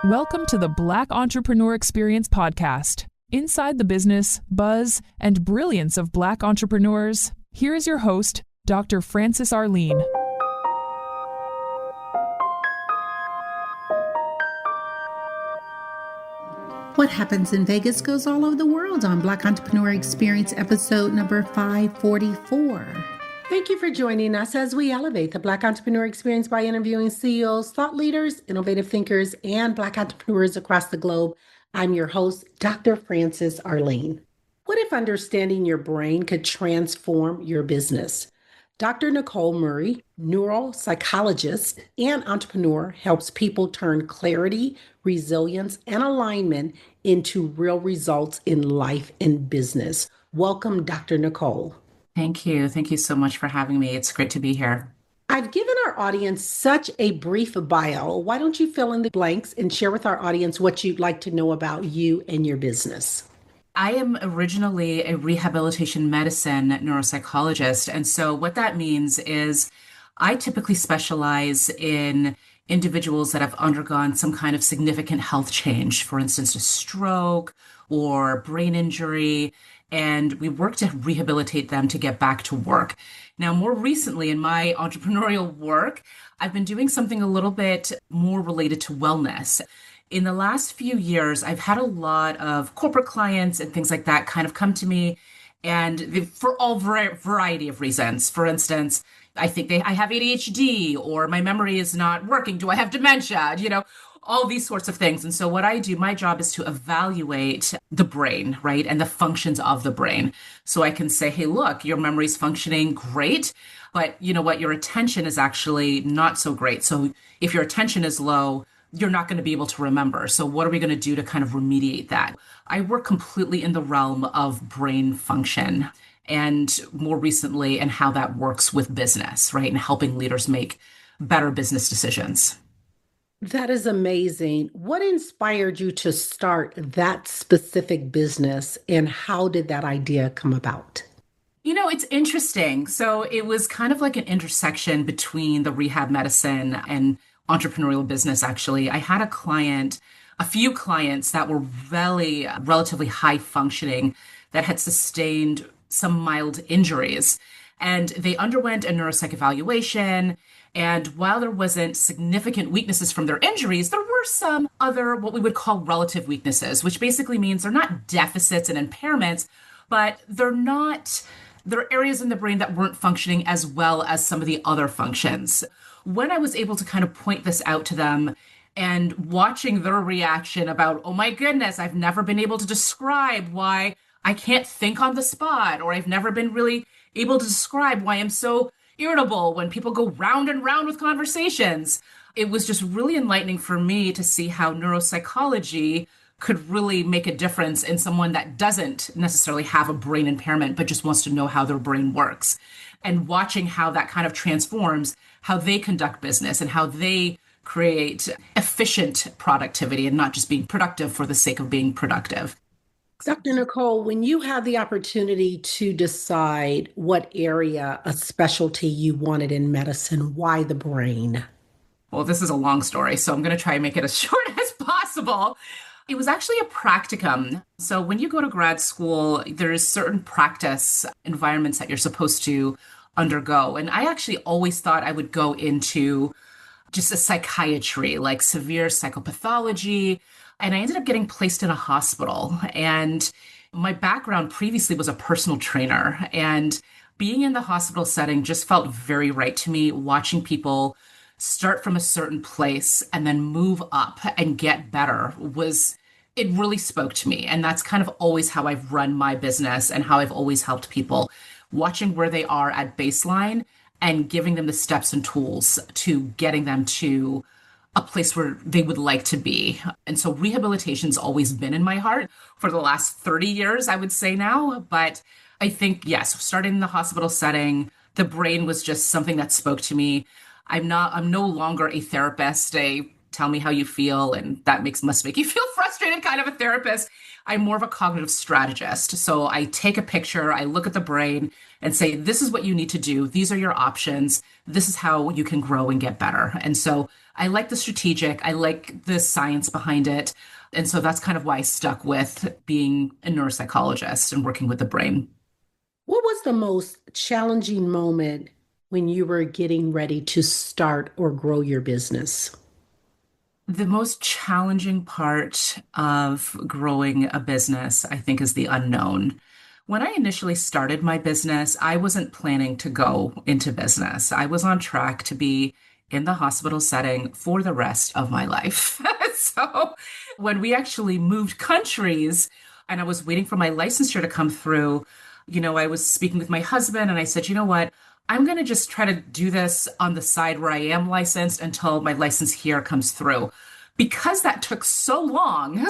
Welcome to the Black Entrepreneur Experience podcast. Inside the business, buzz, and brilliance of Black entrepreneurs, here is your host, Dr. Francis Arlene. What happens in Vegas goes all over the world on Black Entrepreneur Experience episode number 544. Thank you for joining us as we elevate the Black Entrepreneur Experience by interviewing CEOs, thought leaders, innovative thinkers, and Black entrepreneurs across the globe. I'm your host, Dr. Francis Arlene. What if understanding your brain could transform your business? Dr. Nicole Murray, neuropsychologist and entrepreneur, helps people turn clarity, resilience, and alignment into real results in life and business. Welcome, Dr. Nicole. Thank you. Thank you so much for having me. It's great to be here. I've given our audience such a brief bio. Why don't you fill in the blanks and share with our audience what you'd like to know about you and your business? I am originally a rehabilitation medicine neuropsychologist. And so what that means is I typically specialize in individuals that have undergone some kind of significant health change, for instance, a stroke or brain injury, and we work to rehabilitate them to get back to work. Now, more recently in my entrepreneurial work, I've been doing something a little bit more related to wellness. In the last few years, I've had a lot of corporate clients and things like that kind of come to me, and for all variety of reasons. For instance, I think I have ADHD, or my memory is not working. Do I have dementia? All these sorts of things. And so what I do, my job is to evaluate the brain, right? And the functions of the brain. So I can say, hey, look, your memory's functioning great, but you know what? Your attention is actually not so great. So if your attention is low, you're not going to be able to remember. So what are we going to do to kind of remediate that? I work completely in the realm of brain function, and more recently in how that works with business, right? And helping leaders make better business decisions. That is amazing. What inspired you to start that specific business, and how did that idea come about? It's interesting. So it was kind of like an intersection between the rehab medicine and entrepreneurial business, actually. I had a few clients that were relatively high functioning, that had sustained some mild injuries, and they underwent a neuropsych evaluation. And while there wasn't significant weaknesses from their injuries, there were some other, what we would call relative weaknesses, which basically means they're not deficits and impairments, but they're areas in the brain that weren't functioning as well as some of the other functions. When I was able to kind of point this out to them and watching their reaction about, oh my goodness, I've never been able to describe why I can't think on the spot, or I've never been really able to describe why I'm so irritable when people go round and round with conversations. It was just really enlightening for me to see how neuropsychology could really make a difference in someone that doesn't necessarily have a brain impairment, but just wants to know how their brain works. And watching how that kind of transforms how they conduct business and how they create efficient productivity and not just being productive for the sake of being productive. Dr. Nicole, when you had the opportunity to decide what area, a specialty you wanted in medicine, why the brain? Well, this is a long story, so I'm going to try and make it as short as possible. It was actually a practicum. So when you go to grad school, there's certain practice environments that you're supposed to undergo. And I actually always thought I would go into just a psychiatry, like severe psychopathology. And I ended up getting placed in a hospital. And my background previously was a personal trainer. And being in the hospital setting just felt very right to me, watching people start from a certain place and then move up and get better it really spoke to me. And that's kind of always how I've run my business and how I've always helped people, watching where they are at baseline and giving them the steps and tools to getting them to a place where they would like to be. And so rehabilitation's always been in my heart for the last 30 years, I would say now. But I think, yes, starting in the hospital setting, the brain was just something that spoke to me. I'm no longer a therapist, tell me how you feel, and that must make you feel frustrated kind of a therapist. I'm more of a cognitive strategist. So I take a picture, I look at the brain and say, this is what you need to do. These are your options. This is how you can grow and get better. And so I like the strategic, I like the science behind it. And so that's kind of why I stuck with being a neuropsychologist and working with the brain. What was the most challenging moment when you were getting ready to start or grow your business? The most challenging part of growing a business, I think, is the unknown. When I initially started my business, I wasn't planning to go into business. I was on track to be in the hospital setting for the rest of my life. So when we actually moved countries and I was waiting for my licensure to come through, I was speaking with my husband and I said, you know what? I'm going to just try to do this on the side where I am licensed until my license here comes through. Because that took so long,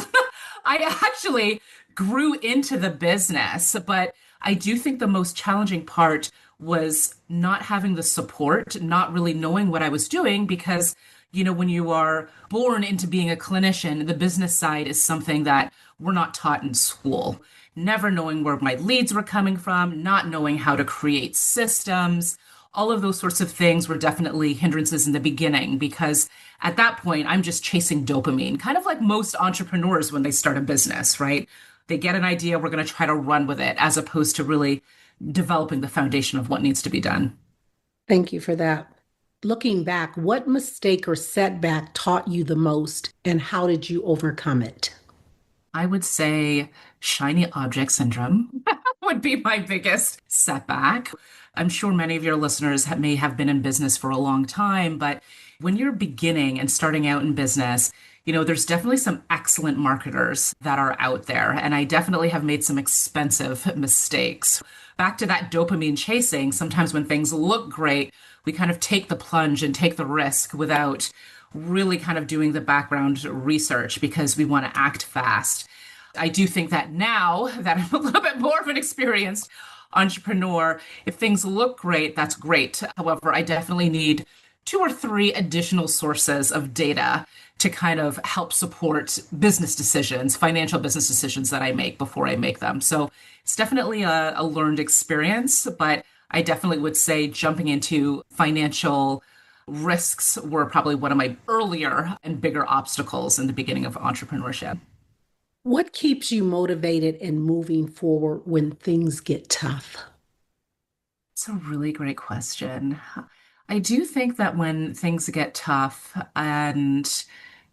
I actually grew into the business. But I do think the most challenging part was not having the support, not really knowing what I was doing because, when you are born into being a clinician, the business side is something that we're not taught in school. Never knowing where my leads were coming from, not knowing how to create systems. All of those sorts of things were definitely hindrances in the beginning because at that point, I'm just chasing dopamine, kind of like most entrepreneurs when they start a business, right? They get an idea, we're going to try to run with it, as opposed to really developing the foundation of what needs to be done. Thank you for that. Looking back, what mistake or setback taught you the most, and how did you overcome it? I would say shiny object syndrome would be my biggest setback. I'm sure many of your listeners may have been in business for a long time, but when you're beginning and starting out in business, there's definitely some excellent marketers that are out there. And I definitely have made some expensive mistakes. Back to that dopamine chasing, sometimes when things look great, we kind of take the plunge and take the risk without really kind of doing the background research because we want to act fast. I do think that now that I'm a little bit more of an experienced entrepreneur, if things look great, that's great. However, I definitely need 2 or 3 additional sources of data to kind of help support business decisions, financial business decisions that I make before I make them. So it's definitely a learned experience, but I definitely would say jumping into financial risks were probably one of my earlier and bigger obstacles in the beginning of entrepreneurship. What keeps you motivated and moving forward when things get tough? It's a really great question. I do think that when things get tough and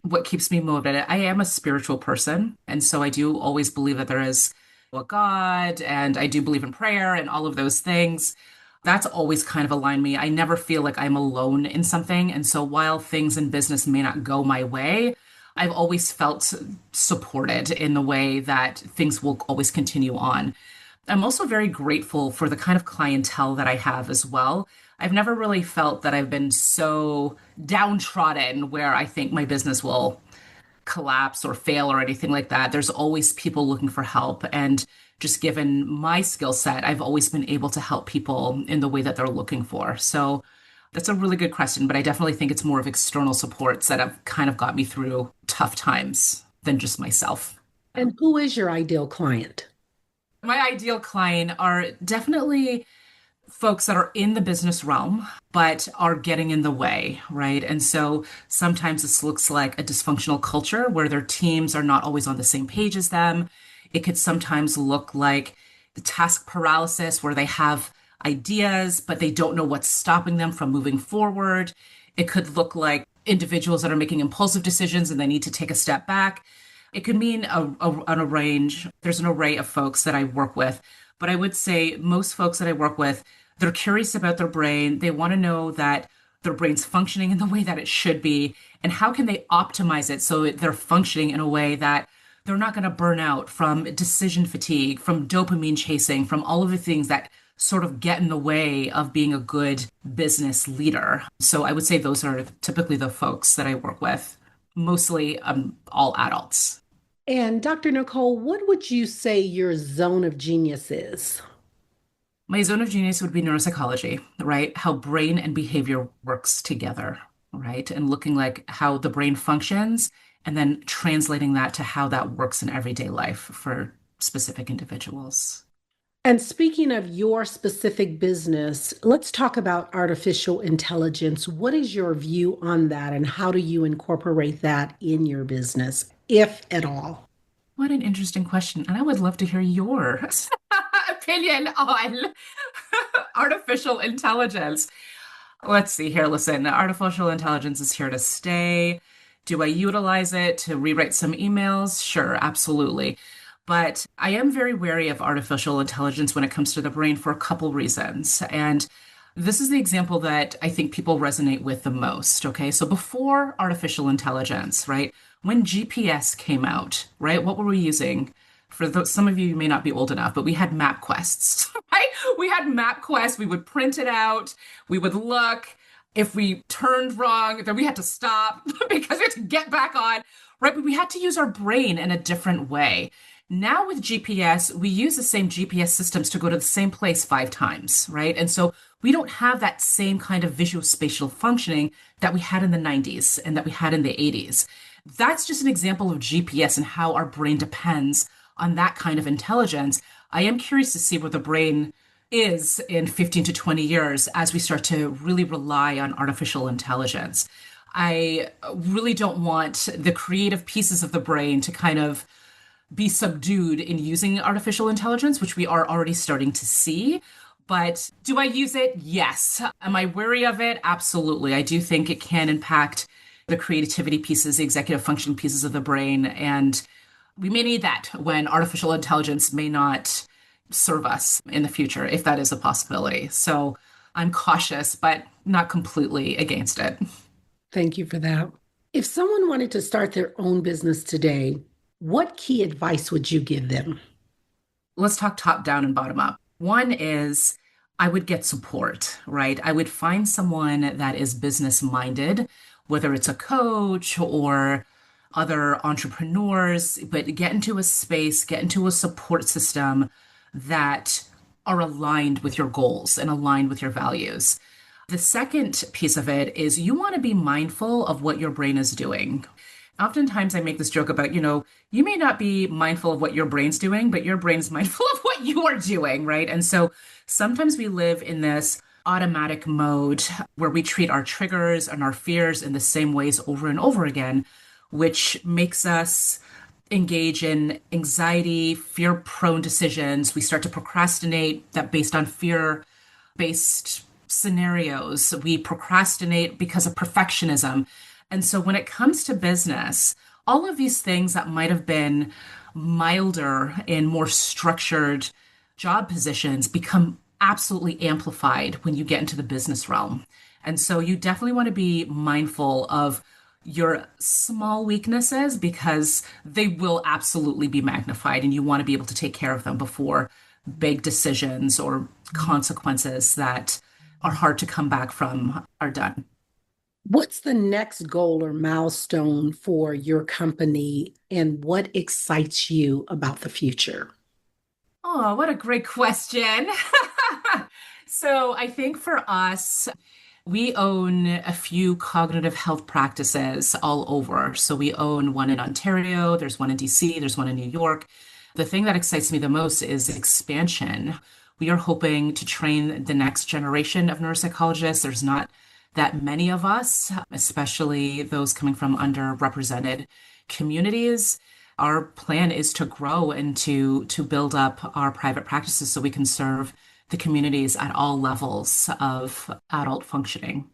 what keeps me motivated, I am a spiritual person. And so I do always believe that there is a God, and I do believe in prayer and all of those things. That's always kind of aligned me. I never feel like I'm alone in something. And so while things in business may not go my way, I've always felt supported in the way that things will always continue on. I'm also very grateful for the kind of clientele that I have as well. I've never really felt that I've been so downtrodden where I think my business will collapse or fail or anything like that. There's always people looking for help. And just given my skill set, I've always been able to help people in the way that they're looking for. So that's a really good question, but I definitely think it's more of external supports that have kind of got me through tough times than just myself. And who is your ideal client? My ideal client are definitely folks that are in the business realm, but are getting in the way, right? And so sometimes this looks like a dysfunctional culture where their teams are not always on the same page as them. It could sometimes look like the task paralysis where they have ideas, but they don't know what's stopping them from moving forward. It could look like individuals that are making impulsive decisions and they need to take a step back. It could mean there's an array of folks that I work with, but I would say most folks that I work with, they're curious about their brain. They want to know that their brain's functioning in the way that it should be, and how can they optimize it so they're functioning in a way that they're not going to burn out from decision fatigue, from dopamine chasing, from all of the things that sort of get in the way of being a good business leader. So I would say those are typically the folks that I work with, mostly all adults. And Dr. Nicole, what would you say your zone of genius is? My zone of genius would be neuropsychology, right? How brain and behavior works together, right? And looking like how the brain functions and then translating that to how that works in everyday life for specific individuals. And speaking of your specific business, let's talk about artificial intelligence. What is your view on that, and how do you incorporate that in your business, if at all? What an interesting question. And I would love to hear your opinion on artificial intelligence. Let's see here. Listen, artificial intelligence is here to stay. Do I utilize it to rewrite some emails? Sure, absolutely. But I am very wary of artificial intelligence when it comes to the brain for a couple reasons. And this is the example that I think people resonate with the most. Okay. So before artificial intelligence, right? When GPS came out, right? What were we using? Some of you may not be old enough, but we had map quests, right? We had map quests. We would print it out. We would look. If we turned wrong, then we had to stop because we had to get back on, right? But we had to use our brain in a different way. Now with GPS, we use the same GPS systems to go to the same place 5 times, right? And so we don't have that same kind of visuospatial functioning that we had in the 90s and that we had in the 80s. That's just an example of GPS and how our brain depends on that kind of intelligence. I am curious to see where the brain is in 15 to 20 years as we start to really rely on artificial intelligence. I really don't want the creative pieces of the brain to kind of be subdued in using artificial intelligence, which we are already starting to see. But do I use it? Yes. Am I wary of it? Absolutely. I do think it can impact the creativity pieces, the executive function pieces of the brain. And we may need that when artificial intelligence may not serve us in the future, if that is a possibility. So I'm cautious, but not completely against it. Thank you for that. If someone wanted to start their own business today, what key advice would you give them? Let's talk top down and bottom up. One is I would get support, right? I would find someone that is business minded, whether it's a coach or other entrepreneurs, but get into a space, get into a support system that are aligned with your goals and aligned with your values. The second piece of it is you want to be mindful of what your brain is doing. Oftentimes I make this joke about, you may not be mindful of what your brain's doing, but your brain's mindful of what you are doing, right? And so sometimes we live in this automatic mode where we treat our triggers and our fears in the same ways over and over again, which makes us engage in anxiety, fear-prone decisions. We start to procrastinate that based on fear-based scenarios. We procrastinate because of perfectionism. And so when it comes to business, all of these things that might have been milder in more structured job positions become absolutely amplified when you get into the business realm. And so you definitely want to be mindful of your small weaknesses because they will absolutely be magnified, and you want to be able to take care of them before big decisions or consequences that are hard to come back from are done. What's the next goal or milestone for your company, and what excites you about the future? Oh, what a great question. So I think for us, we own a few cognitive health practices all over. So we own one in Ontario, there's one in DC, there's one in New York. The thing that excites me the most is expansion. We are hoping to train the next generation of neuropsychologists. There's not that many of us, especially those coming from underrepresented communities. Our plan is to grow and to build up our private practices so we can serve the communities at all levels of adult functioning.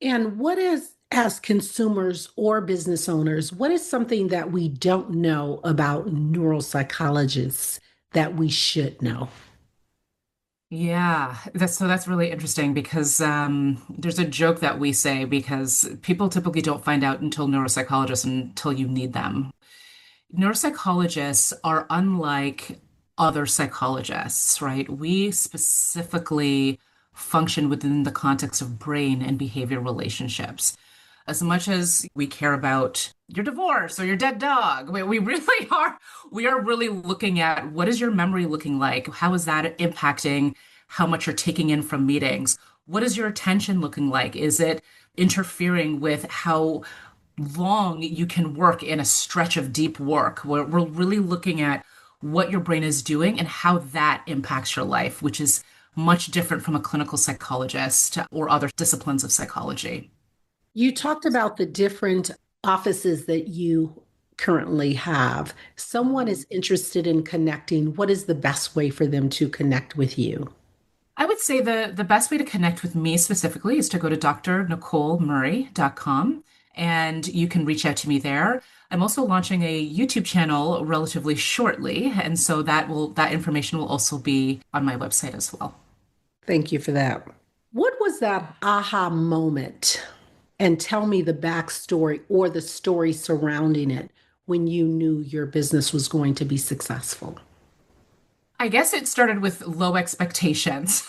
And what is, as consumers or business owners, what is something that we don't know about neuropsychologists that we should know? Yeah, that's really interesting because there's a joke that we say because people typically don't find out until neuropsychologists until you need them. Neuropsychologists are unlike other psychologists, right? We specifically function within the context of brain and behavior relationships. As much as we care about your divorce or your dead dog, we are really looking at what is your memory looking like? How is that impacting how much you're taking in from meetings? What is your attention looking like? Is it interfering with how long you can work in a stretch of deep work, where we're really looking at what your brain is doing and how that impacts your life, which is much different from a clinical psychologist or other disciplines of psychology. You talked about the different offices that you currently have. Someone is interested in connecting. What is the best way for them to connect with you? I would say the best way to connect with me specifically is to go to drnicolemurray.com, and you can reach out to me there. I'm also launching a YouTube channel relatively shortly, and so that information will also be on my website as well. Thank you for that. What was that aha moment? And tell me the backstory or the story surrounding it when you knew your business was going to be successful. I guess it started with low expectations.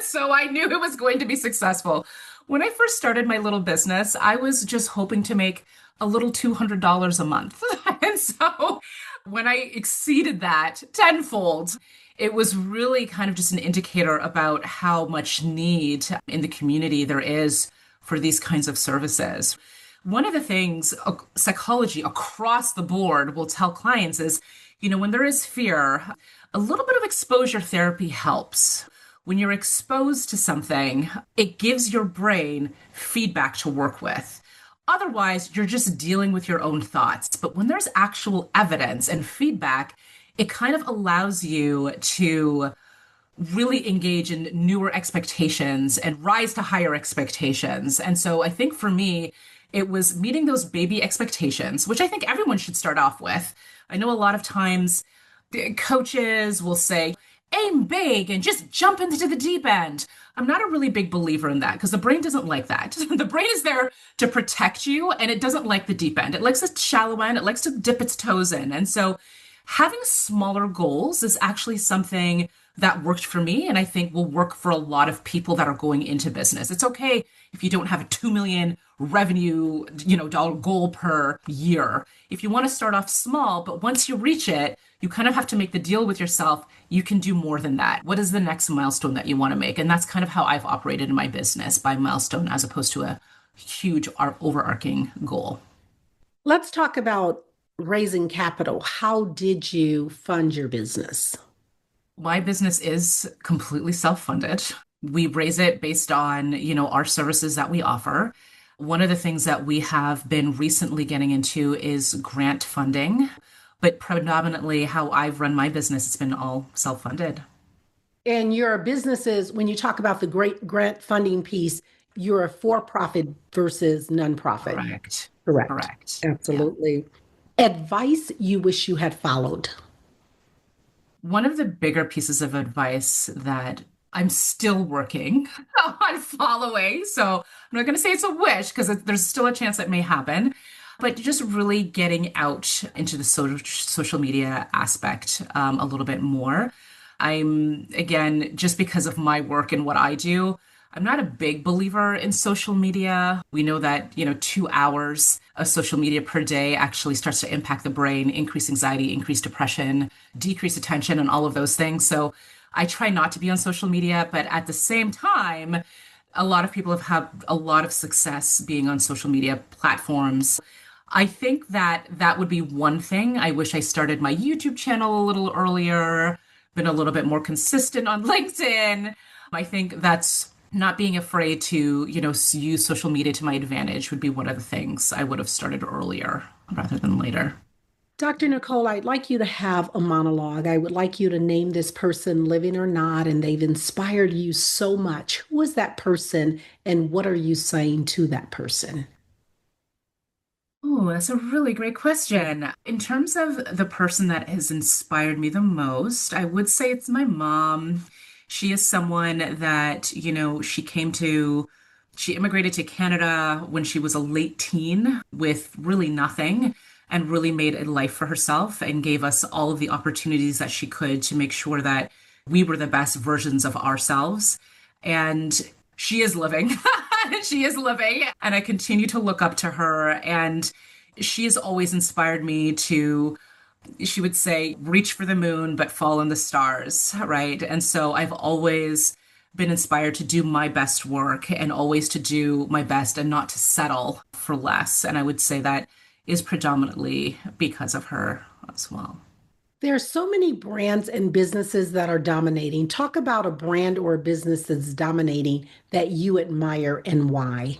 So I knew it was going to be successful. When I first started my little business, I was just hoping to make a little $200 a month. And so when I exceeded that tenfold, it was really kind of just an indicator about how much need in the community there is for these kinds of services. One of the things psychology across the board will tell clients is, when there is fear, a little bit of exposure therapy helps. When you're exposed to something, it gives your brain feedback to work with. Otherwise, you're just dealing with your own thoughts. But when there's actual evidence and feedback, it kind of allows you to really engage in newer expectations and rise to higher expectations. And so I think for me, it was meeting those baby expectations, which I think everyone should start off with. I know a lot of times coaches will say, aim big and just jump into the deep end. I'm not a really big believer in that because the brain doesn't like that. The brain is there to protect you, and it doesn't like the deep end. It likes the shallow end. It likes to dip its toes in. And so having smaller goals is actually something that worked for me, and I think will work for a lot of people that are going into business. It's okay if you don't have a 2 million revenue, dollar goal per year. If you want to start off small, but once you reach it, you kind of have to make the deal with yourself. You can do more than that. What is the next milestone that you want to make? And that's kind of how I've operated in my business, by milestone as opposed to a huge overarching goal. Let's talk about raising capital. How did you fund your business? My business is completely self-funded. We raise it based on, our services that we offer. One of the things that we have been recently getting into is grant funding, but predominantly how I've run my business, it's been all self-funded. And your businesses, when you talk about the great grant funding piece, you're a for-profit versus nonprofit. Correct. Correct. Absolutely. Yeah. Advice you wish you had followed. One of the bigger pieces of advice that I'm still working on following, so I'm not going to say it's a wish because there's still a chance it may happen, but just really getting out into the social media aspect a little bit more. I'm, again, just because of my work and what I do, I'm not a big believer in social media. We know that, 2 hours of social media per day actually starts to impact the brain, increase anxiety, increase depression, decrease attention, and all of those things. So I try not to be on social media, but at the same time, a lot of people have had a lot of success being on social media platforms. I think that would be one thing. I wish I started my YouTube channel a little earlier, been a little bit more consistent on LinkedIn. I think that's not being afraid to, use social media to my advantage would be one of the things I would have started earlier rather than later. Dr. Nicole, I'd like you to have a monologue. I would like you to name this person, living or not, and they've inspired you so much. Who is that person, and what are you saying to that person? Oh, that's a really great question. In terms of the person that has inspired me the most, I would say it's my mom. She is someone that, she immigrated to Canada when she was a late teen with really nothing and really made a life for herself and gave us all of the opportunities that she could to make sure that we were the best versions of ourselves. And she is living. She is living. And I continue to look up to her. And she has always inspired me to, she would say, reach for the moon, but fall in the stars, right? And so I've always been inspired to do my best work and always to do my best and not to settle for less. And I would say that is predominantly because of her as well. There are so many brands and businesses that are dominating. Talk about a brand or a business that's dominating that you admire and why.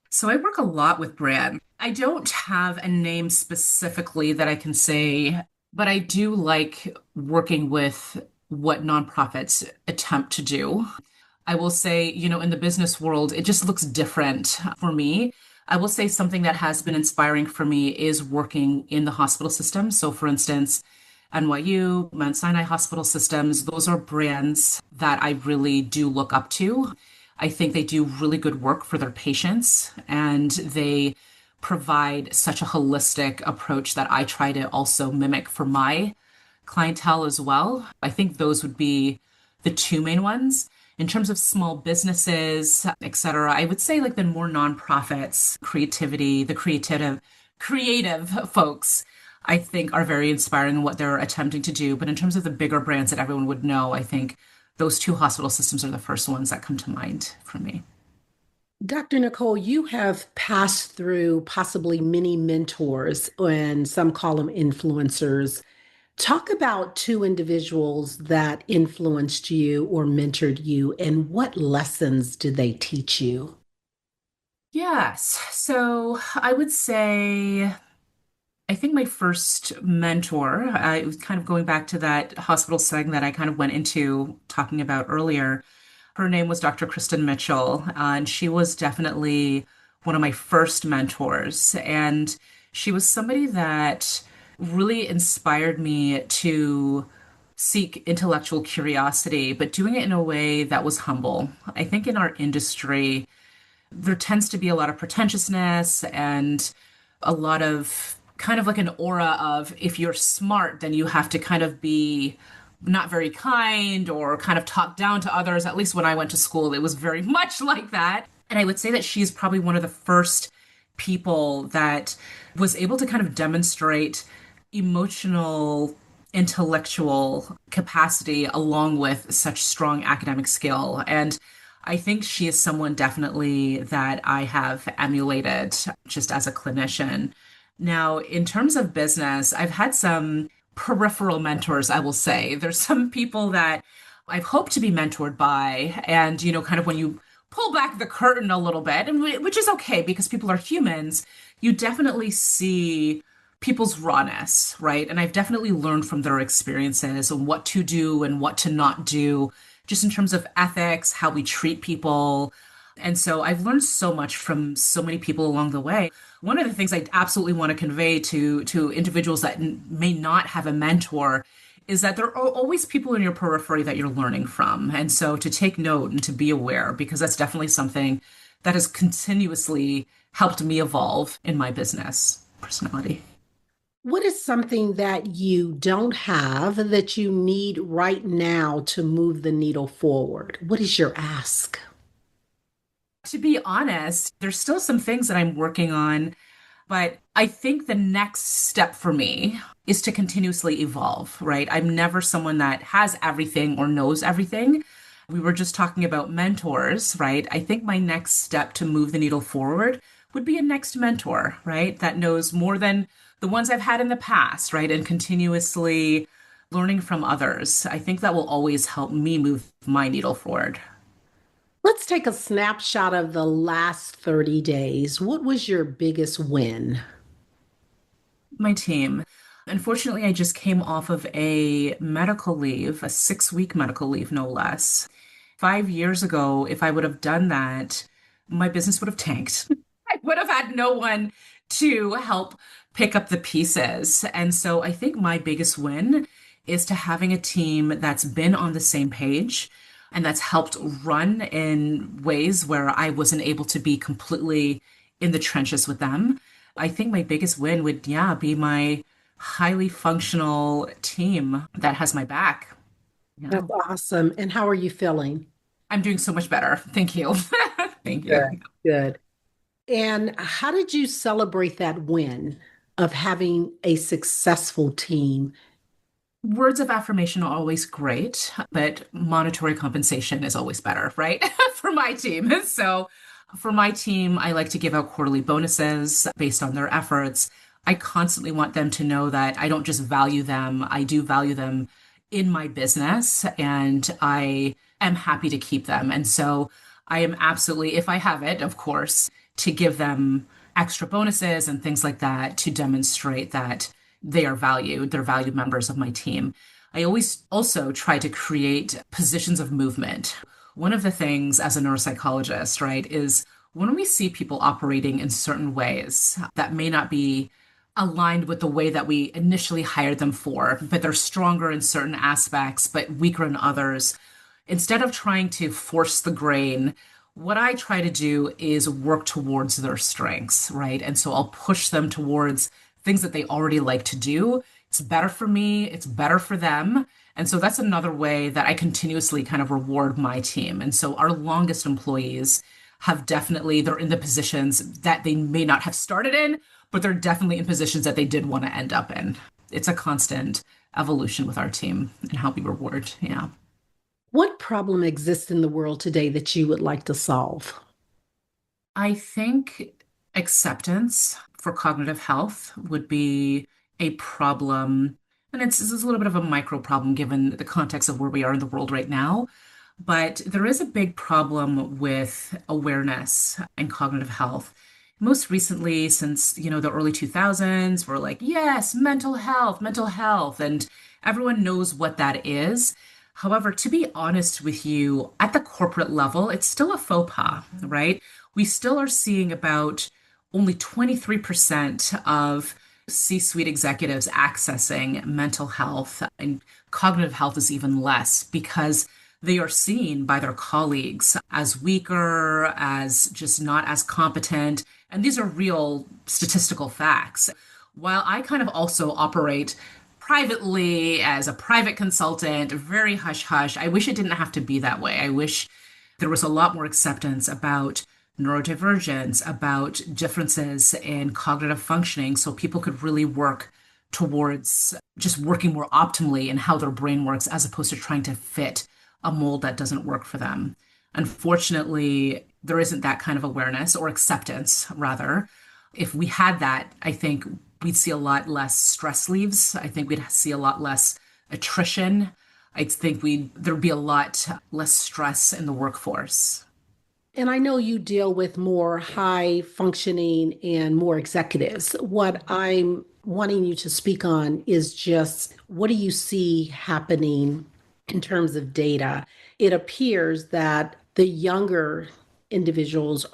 So I work a lot with brand. I don't have a name specifically that I can say, but I do like working with what nonprofits attempt to do. I will say, in the business world, it just looks different for me. I will say something that has been inspiring for me is working in the hospital system. So, for instance, NYU, Mount Sinai hospital systems, those are brands that I really do look up to. I think they do really good work for their patients and they provide such a holistic approach that I try to also mimic for my clientele as well. I think those would be the two main ones. In terms of small businesses, et cetera, I would say like the more nonprofits, creativity, the creative folks, I think are very inspiring in what they're attempting to do. But in terms of the bigger brands that everyone would know, I think those two hospital systems are the first ones that come to mind for me. Dr. Nicole, you have passed through possibly many mentors, and some call them influencers. Talk about two individuals that influenced you or mentored you, and what lessons did they teach you? Yes. So I would say I think my first mentor, it was kind of going back to that hospital setting that I kind of went into talking about earlier. Her name was Dr. Kristen Mitchell, and she was definitely one of my first mentors. And she was somebody that really inspired me to seek intellectual curiosity, but doing it in a way that was humble. I think in our industry, there tends to be a lot of pretentiousness and a lot of kind of like an aura of if you're smart, then you have to kind of be not very kind or kind of talk down to others. At least when I went to school, it was very much like that. And I would say that she's probably one of the first people that was able to kind of demonstrate emotional, intellectual capacity along with such strong academic skill. And I think she is someone definitely that I have emulated just as a clinician. Now, in terms of business, I've had some peripheral mentors, I will say. There's some people that I've hoped to be mentored by, and, kind of when you pull back the curtain a little bit, and which is okay because people are humans, you definitely see people's rawness, right? And I've definitely learned from their experiences and what to do and what to not do, just in terms of ethics, how we treat people. And so I've learned so much from so many people along the way. One of the things I absolutely want to convey to individuals that may not have a mentor is that there are always people in your periphery that you're learning from. And so to take note and to be aware, because that's definitely something that has continuously helped me evolve in my business personality. What is something that you don't have that you need right now to move the needle forward? What is your ask? To be honest, there's still some things that I'm working on, but I think the next step for me is to continuously evolve, right? I'm never someone that has everything or knows everything. We were just talking about mentors, right? I think my next step to move the needle forward would be a next mentor, right? That knows more than the ones I've had in the past, right? And continuously learning from others. I think that will always help me move my needle forward. Let's take a snapshot of the last 30 days. What was your biggest win? My team. Unfortunately, I just came off of a medical leave, a 6-week medical leave, no less. 5 years ago, if I would have done that, my business would have tanked. I would have had no one to help pick up the pieces. And so I think my biggest win is to having a team that's been on the same page and that's helped run in ways where I wasn't able to be completely in the trenches with them. I think my biggest win would, yeah, be my highly functional team that has my back. Yeah. That's awesome. And how are you feeling? I'm doing so much better. Thank you. Thank you. Good. Good. And how did you celebrate that win of having a successful team? Words of affirmation are always great, but monetary compensation is always better, right? For my team. So for my team, I like to give out quarterly bonuses based on their efforts. I constantly want them to know that I don't just value them, I do value them in my business, and I am happy to keep them. And so I am absolutely, if I have it, of course, to give them extra bonuses and things like that to demonstrate that they are valued, they're valued members of my team. I always also try to create positions of movement. One of the things as a neuropsychologist, right, is when we see people operating in certain ways that may not be aligned with the way that we initially hired them for, but they're stronger in certain aspects, but weaker in others, instead of trying to force the grain, what I try to do is work towards their strengths, right? And so I'll push them towards things that they already like to do. It's better for me, it's better for them. And so that's another way that I continuously kind of reward my team. And so our longest employees have definitely, they're in the positions that they may not have started in, but they're definitely in positions that they did want to end up in. It's a constant evolution with our team and how we reward. Yeah. What problem exists in the world today that you would like to solve? I think acceptance for cognitive health would be a problem. And it's a little bit of a micro problem given the context of where we are in the world right now. But there is a big problem with awareness and cognitive health. Most recently, since, the early 2000s, we're like, yes, mental health, and everyone knows what that is. However, to be honest with you, at the corporate level, it's still a faux pas, right? We still are seeing about only 23% of C-suite executives accessing mental health, and cognitive health is even less because they are seen by their colleagues as weaker, as just not as competent. And these are real statistical facts. While I kind of also operate privately as a private consultant, very hush hush, I wish it didn't have to be that way. I wish there was a lot more acceptance about neurodivergence, about differences in cognitive functioning, so people could really work towards just working more optimally in how their brain works as opposed to trying to fit a mold that doesn't work for them. Unfortunately, there isn't that kind of awareness or acceptance, rather. If we had that, I think we'd see a lot less stress leaves. I think we'd see a lot less attrition. I think there'd be a lot less stress in the workforce. And I know you deal with more high functioning and more executives. What I'm wanting you to speak on is just what do you see happening in terms of data? It appears that the younger individuals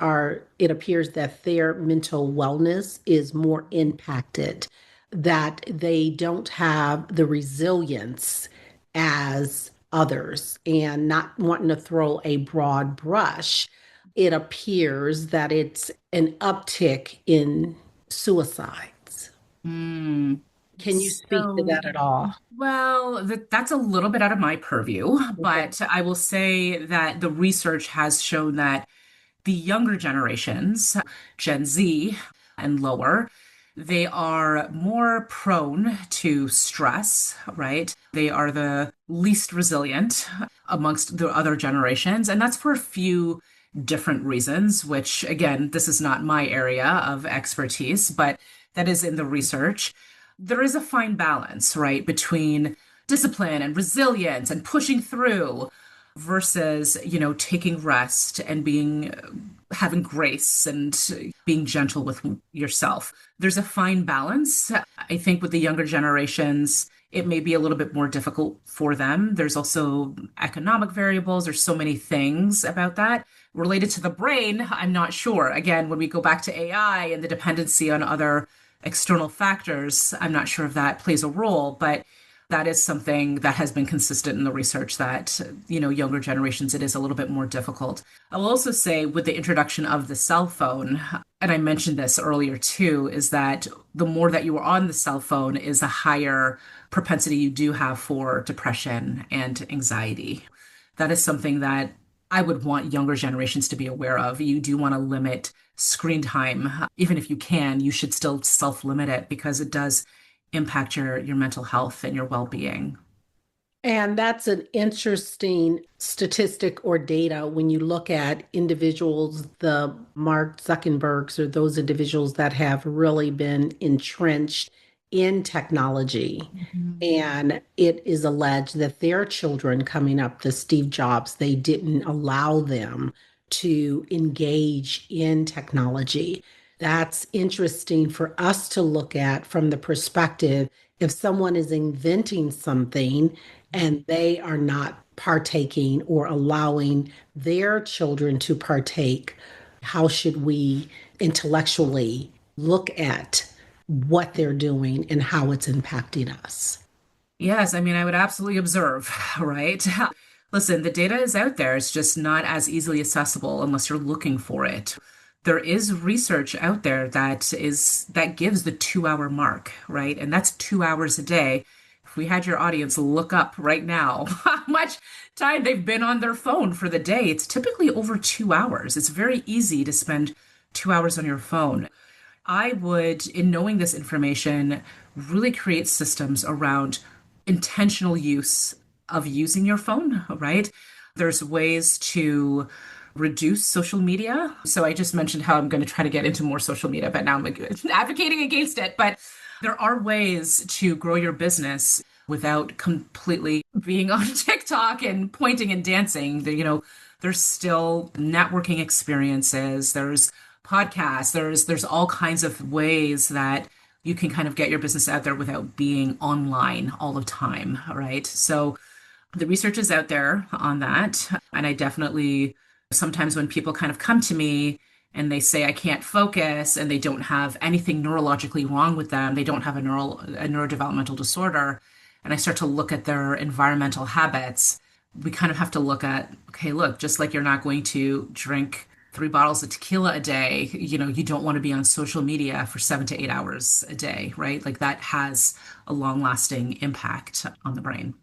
it appears that their mental wellness is more impacted, that they don't have the resilience as others, and not wanting to throw a broad brush. It appears that it's an uptick in suicides. Mm. Can you speak to that at all? Well, that's a little bit out of my purview, but I will say that the research has shown that the younger generations, Gen Z and lower, they are more prone to stress, right? They are the least resilient amongst the other generations. And that's for a few different reasons, which again, this is not my area of expertise, but that is in the research. There is a fine balance, right, between discipline and resilience and pushing through versus, taking rest and having grace and being gentle with yourself. There's a fine balance. I think with the younger generations, it may be a little bit more difficult for them. There's also economic variables. There's so many things about that. Related to the brain, I'm not sure. Again, when we go back to AI and the dependency on other external factors, I'm not sure if that plays a role, but that is something that has been consistent in the research that, younger generations, it is a little bit more difficult. I will also say with the introduction of the cell phone, and I mentioned this earlier too, is that the more that you are on the cell phone is a higher propensity you do have for depression and anxiety. That is something that I would want younger generations to be aware of. You do want to limit screen time. Even if you can, you should still self-limit it because it does impact your mental health and your well-being. And that's an interesting statistic or data when you look at individuals, the Mark Zuckerbergs, or those individuals that have really been entrenched in technology. Mhm. And it is alleged that their children coming up, the Steve Jobs, they didn't allow them to engage in technology. That's interesting for us to look at from the perspective if someone is inventing something and they are not partaking or allowing their children to partake, how should we intellectually look at what they're doing and how it's impacting us? Yes, I mean, I would absolutely observe, right? Listen, the data is out there. It's just not as easily accessible unless you're looking for it. There is research out there that gives the 2 hour mark, right? And that's 2 hours a day. If we had your audience look up right now how much time they've been on their phone for the day, it's typically over 2 hours. It's very easy to spend 2 hours on your phone. I would, in knowing this information, really create systems around intentional use of using your phone, right? There's ways to reduce social media. So I just mentioned how I'm going to try to get into more social media, but now I'm advocating against it. But there are ways to grow your business without completely being on TikTok and pointing and dancing. There's still networking experiences. There's podcasts. There's all kinds of ways that you can kind of get your business out there without being online all the time, right? So the research is out there on that. And I definitely, sometimes when people kind of come to me and they say I can't focus and they don't have anything neurologically wrong with them, they don't have a neurodevelopmental disorder, and I start to look at their environmental habits, we kind of have to look at, okay, look, just like you're not going to drink 3 bottles of tequila a day, you don't want to be on social media for 7 to 8 hours a day, right? Like that has a long lasting impact on the brain.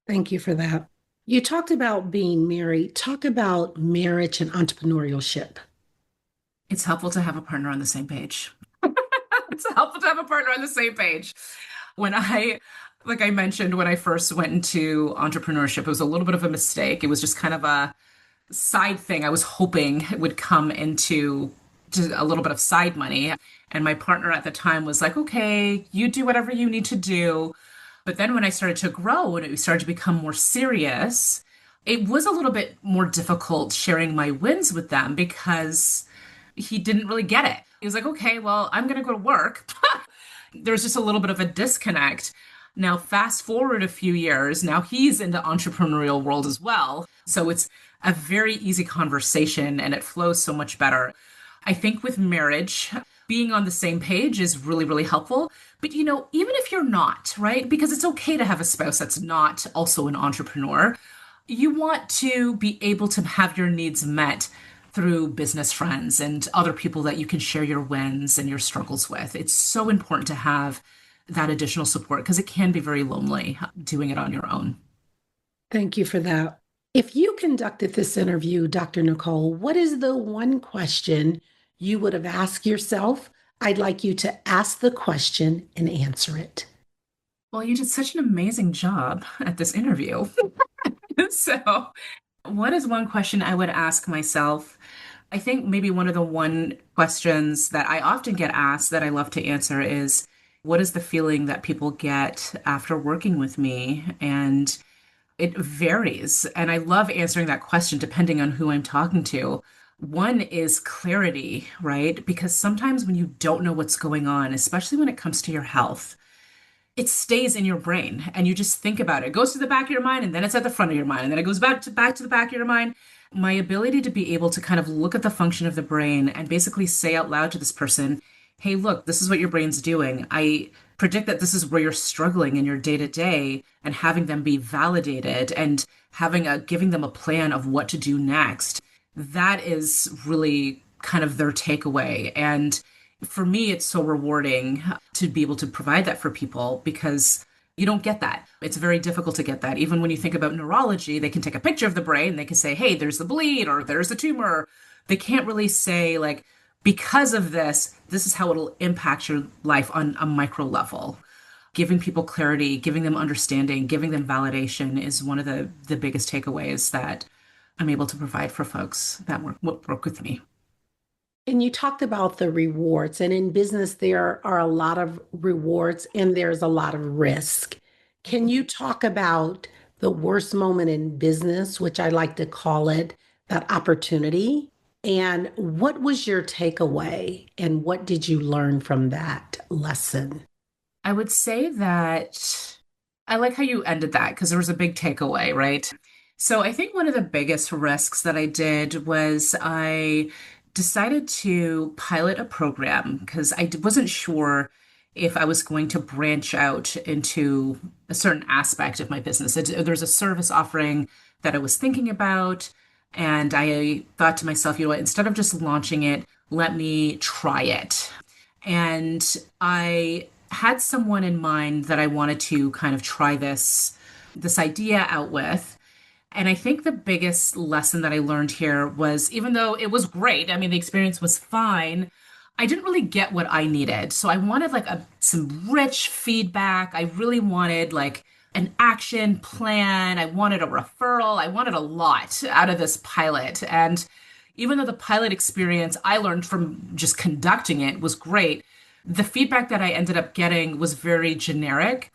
Thank you for that. You talked about being married. Talk about marriage and entrepreneurship. It's helpful to have a partner on the same page. It's helpful to have a partner on the same page. Like I mentioned, when I first went into entrepreneurship, it was a little bit of a mistake. It was just kind of a side thing I was hoping would come into just a little bit of side money. And my partner at the time was like, okay, you do whatever you need to do. But then when I started to grow and it started to become more serious, it was a little bit more difficult sharing my wins with them because he didn't really get it. He was like, okay, well, I'm going to go to work. There was just a little bit of a disconnect. Now, fast forward a few years, now he's in the entrepreneurial world as well. So it's a very easy conversation and it flows so much better. I think with marriage, being on the same page is really, really helpful. But, even if you're not, right? Because it's okay to have a spouse that's not also an entrepreneur. You want to be able to have your needs met through business friends and other people that you can share your wins and your struggles with. It's so important to have that additional support because it can be very lonely doing it on your own. Thank you for that. If you conducted this interview, Dr. Nicole, what is the one question you would have asked yourself? I'd like you to ask the question and answer it. Well, you did such an amazing job at this interview. So, what is one question I would ask myself? I think maybe one of the one questions that I often get asked that I love to answer is, what is the feeling that people get after working with me? And it varies. And I love answering that question depending on who I'm talking to. One is clarity, right? Because sometimes when you don't know what's going on, especially when it comes to your health, it stays in your brain and you just think about it. It goes to the back of your mind and then it's at the front of your mind and then it goes back to the back of your mind. My ability to be able to kind of look at the function of the brain and basically say out loud to this person, hey, look, this is what your brain's doing. I predict that this is where you're struggling in your day to day, and having them be validated and giving them a plan of what to do next. That is really kind of their takeaway. And for me, it's so rewarding to be able to provide that for people because you don't get that. It's very difficult to get that. Even when you think about neurology, they can take a picture of the brain. They can say, hey, there's the bleed or there's the tumor. They can't really say like, because of this, this is how it'll impact your life on a micro level. giving people clarity, giving them understanding, giving them validation is one of the biggest takeaways that I'm able to provide for folks that work with me. And you talked about the rewards, and in business, there are a lot of rewards and there's a lot of risk. Can you talk about the worst moment in business, which I like to call it that opportunity? And what was your takeaway, and what did you learn from that lesson? I would say that I like how you ended that because there was a big takeaway, right? So I think one of the biggest risks that I did was I decided to pilot a program because wasn't sure if I was going to branch out into a certain aspect of my business. There's a service offering that I was thinking about, and I thought to myself, you know what, instead of just launching it, let me try it. And I had someone in mind that I wanted to kind of try this idea out with. And I think the biggest lesson that I learned here was even though it was great, I mean, the experience was fine, I didn't really get what I needed. So I wanted like some rich feedback. I really wanted like an action plan. I wanted a referral. I wanted a lot out of this pilot. And even though the pilot experience I learned from just conducting it was great, the feedback that I ended up getting was very generic.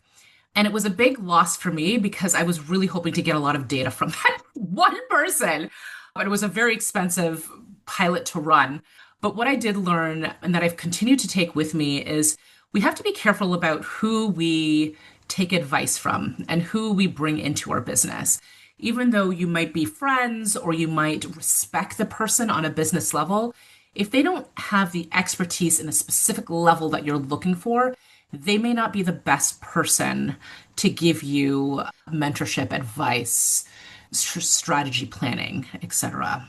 And it was a big loss for me because I was really hoping to get a lot of data from that one person. But it was a very expensive pilot to run. But what I did learn and that I've continued to take with me is we have to be careful about who we take advice from and who we bring into our business. Even though you might be friends or you might respect the person on a business level, if they don't have the expertise in a specific level that you're looking for, they may not be the best person to give you mentorship, advice, strategy planning, etc.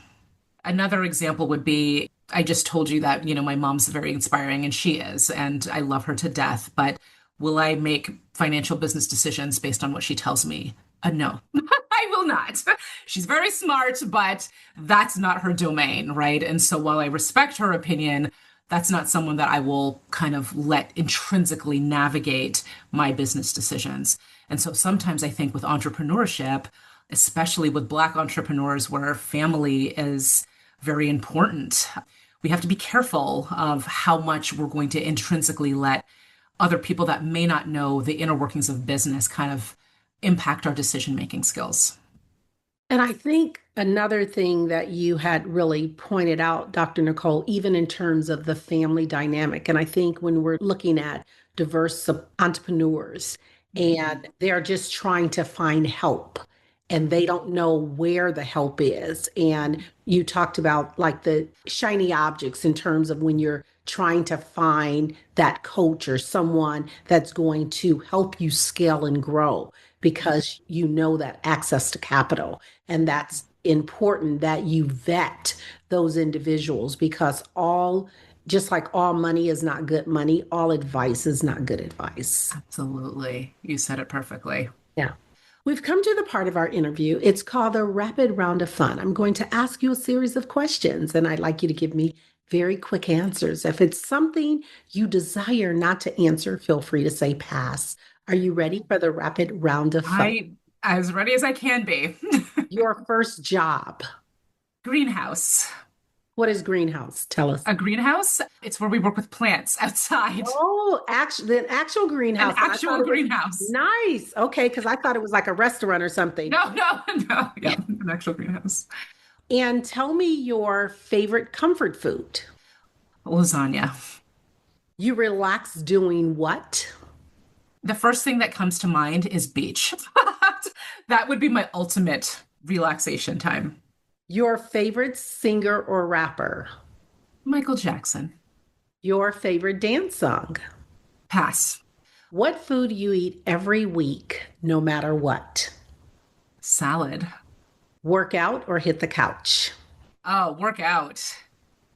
Another example would be I just told you that, my mom's very inspiring and she is, and I love her to death, but will I make financial business decisions based on what she tells me? No. I will not. She's very smart, but that's not her domain, right? And so while I respect her opinion, that's not someone that I will kind of let intrinsically navigate my business decisions. And so sometimes I think with entrepreneurship, especially with Black entrepreneurs where family is very important, we have to be careful of how much we're going to intrinsically let other people that may not know the inner workings of business kind of impact our decision-making skills. And I think another thing that you had really pointed out, Dr. Nicole, even in terms of the family dynamic, and I think when we're looking at diverse entrepreneurs and they're just trying to find help and they don't know where the help is. And you talked about like the shiny objects in terms of when you're trying to find that coach or someone that's going to help you scale and grow because you know that access to capital. And that's important that you vet those individuals because just like all money is not good money, all advice is not good advice. Absolutely. You said it perfectly. Yeah. We've come to the part of our interview. It's called the rapid round of fun. I'm going to ask you a series of questions, and I'd like you to give me very quick answers. If it's something you desire not to answer, feel free to say pass. Are you ready for the rapid round of fun? As ready as I can be. Your first job. Greenhouse. What is greenhouse? Tell us. A greenhouse? It's where we work with plants outside. Oh, the actual greenhouse. An actual greenhouse. Nice. Okay, because I thought it was like a restaurant or something. No. Yeah, an actual greenhouse. And tell me your favorite comfort food. Lasagna. You relax doing what? The first thing that comes to mind is beach. That would be my ultimate relaxation time. Your favorite singer or rapper? Michael Jackson. Your favorite dance song? Pass. What food you eat every week, no matter what? Salad. Work out or hit the couch? Oh, work out.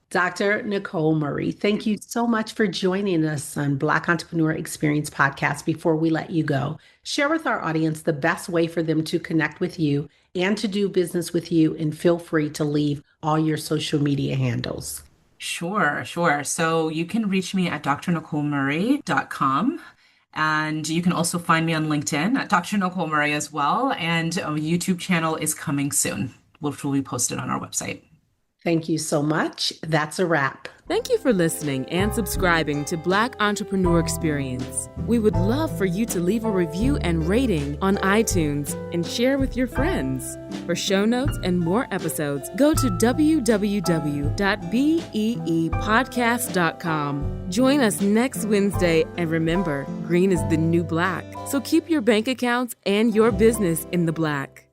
Dr. Nicole Murray, thank you so much for joining us on Black Entrepreneur Experience Podcast. Before we let you go, share with our audience the best way for them to connect with you and to do business with you, and feel free to leave all your social media handles. Sure. So you can reach me at drnicolemurray.com. And you can also find me on LinkedIn at Dr. Nicole Murray as well. And a YouTube channel is coming soon, which will be posted on our website. Thank you so much. That's a wrap. Thank you for listening and subscribing to Black Entrepreneur Experience. We would love for you to leave a review and rating on iTunes and share with your friends. For show notes and more episodes, go to www.beepodcast.com. Join us next Wednesday, and remember, green is the new black. So keep your bank accounts and your business in the black.